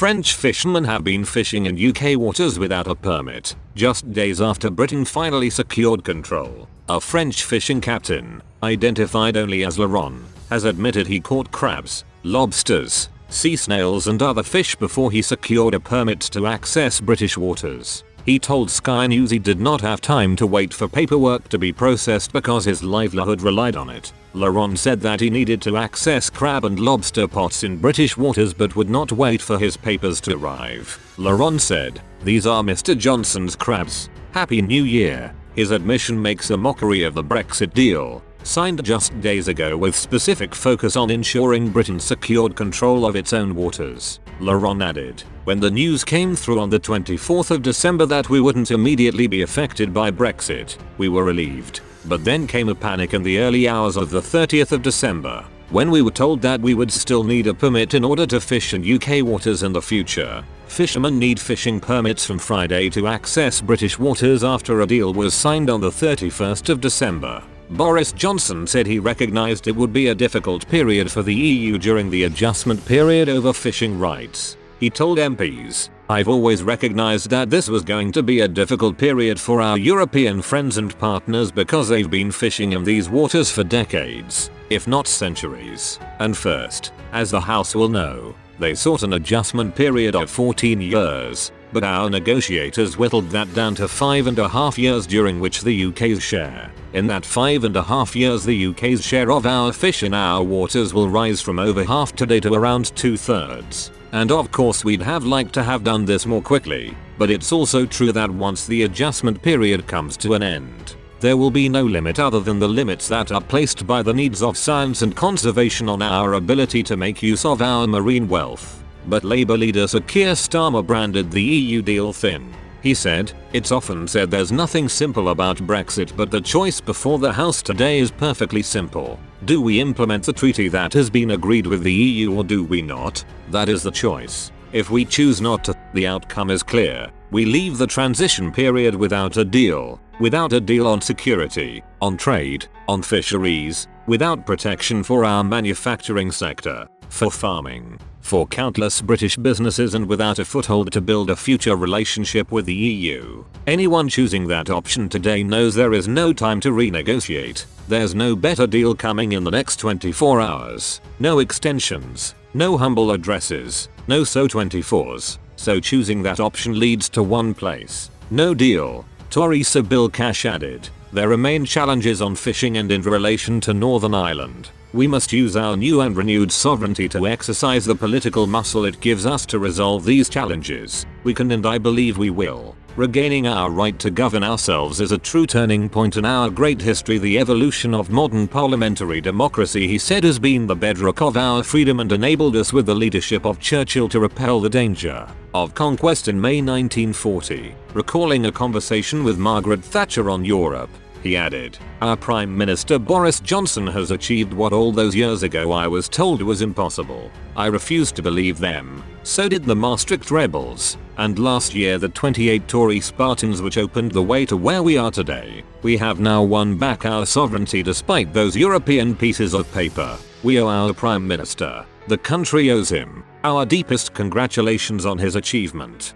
French fishermen have been fishing in UK waters without a permit, just days after Britain finally secured control. A French fishing captain, identified only as Laurent, has admitted he caught crabs, lobsters, sea snails and other fish before he secured a permit to access British waters. He told Sky News he did not have time to wait for paperwork to be processed because his livelihood relied on it. Laurent said that he needed to access crab and lobster pots in British waters but would not wait for his papers to arrive. Laurent said, "These are Mr. Johnson's crabs. Happy New Year." His admission makes a mockery of the Brexit deal, signed just days ago with specific focus on ensuring Britain secured control of its own waters. Laurent added, "When the news came through on the 24th of December that we wouldn't immediately be affected by Brexit, we were relieved. But then came a panic in the early hours of the 30th of December, when we were told that we would still need a permit in order to fish in UK waters in the future. Fishermen need fishing permits from Friday to access British waters after a deal was signed on the 31st of December. Boris Johnson said he recognised it would be a difficult period for the EU during the adjustment period over fishing rights. He told MPs, "I've always recognised that this was going to be a difficult period for our European friends and partners because they've been fishing in these waters for decades, if not centuries. And first, as the House will know, they sought an adjustment period of 14 years, but our negotiators whittled that down to 5.5 years during which the UK's share. In that 5.5 years the UK's share of our fish in our waters will rise from over half today to around 2/3. And of course we'd have liked to have done this more quickly, but it's also true that once the adjustment period comes to an end, there will be no limit other than the limits that are placed by the needs of science and conservation on our ability to make use of our marine wealth." But Labour leader Sir Keir Starmer branded the EU deal thin. He said, "It's often said there's nothing simple about Brexit, but the choice before the House today is perfectly simple. Do we implement the treaty that has been agreed with the EU or do we not? That is the choice. If we choose not to, the outcome is clear. We leave the transition period without a deal on security, on trade, on fisheries, without protection for our manufacturing sector, for farming, for countless British businesses and without a foothold to build a future relationship with the EU. Anyone choosing that option today knows there is no time to renegotiate. There's no better deal coming in the next 24 hours. No extensions, no humble addresses, no So-24s. So choosing that option leads to one place. No deal." Tory Sir Bill Cash added, "There remain challenges on fishing and in relation to Northern Ireland. We must use our new and renewed sovereignty to exercise the political muscle it gives us to resolve these challenges. We can and I believe we will. Regaining our right to govern ourselves is a true turning point in our great history. The evolution of modern parliamentary democracy," he said, "has been the bedrock of our freedom and enabled us with the leadership of Churchill to repel the danger of conquest in May 1940. Recalling a conversation with Margaret Thatcher on Europe, he added, "Our Prime Minister Boris Johnson has achieved what all those years ago I was told was impossible. I refused to believe them. So did the Maastricht rebels. And last year the 28 Tory Spartans, which opened the way to where we are today. We have now won back our sovereignty despite those European pieces of paper. We owe our Prime Minister. The country owes him our deepest congratulations on his achievement."